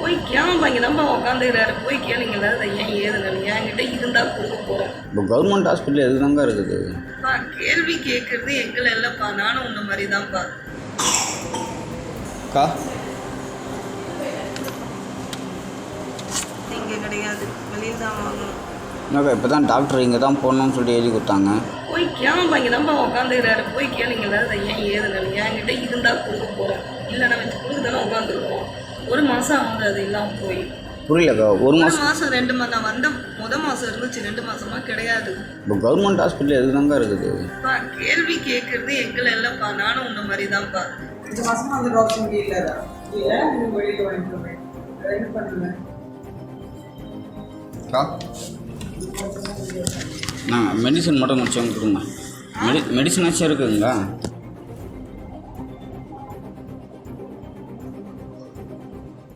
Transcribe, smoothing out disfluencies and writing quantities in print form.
போய் கேமப்பா இங்கே தான்ப்பா உட்காந்துக்கிறாரு, போய் கேளுங்களா அதை ஏன் ஏதுன்னு என்கிட்ட இருந்தால் கொடுக்க போகிறேன். இப்போ கவர்மெண்ட் ஹாஸ்பிட்டல் எது தாங்க இருக்குது? கேள்வி கேட்குறது எங்களை இல்லைப்பா, நானும் உன்ன மாதிரி தான்ப்பா. கா இங்கே கிடையாது, வெளியில் தான் வாங்கணும். என்னக்கா இப்போ தான் டாக்டர் இங்கே தான் போடணும்னு சொல்லி எழுதி கொடுத்தாங்க. போய் கேமப்பா இங்கே தான்ப்பா உட்காந்துக்கிறாரு, போய் கேளுங்களா அதை ஏன் ஏதுன்னு என்கிட்ட இருந்தால் கொடுக்க போகிறேன். இல்லைன்னா வச்சு கொடுக்க தானே உட்காந்துருக்கோம். 1 மாதம் ஆகுது அது இல்லாமல் போய். புரியலக்கா, 1 மாதம் 2 மாதம் நான் வந்த மாதம் இருந்துச்சு, 2 மாதமாக கிடையாது. இப்போ கவர்மெண்ட் ஹாஸ்பிட்டல் எது தாங்க இருக்குது? கேள்வி கேட்குறது எங்களை இல்லைப்பா, நானும் உன்ன மாதிரி தான்ப்பா. 2 மாதமாக அந்த டாக்டர் முடியலடா, இல்லை நீங்கள் வெளியில் வாங்கிட்டு என்ன பண்ணுவேன்? கா நான் மெடிசன் மட்டும் முடிச்சவங்க கொடுங்க. மெடிசனாச்சும் இருக்குங்களா?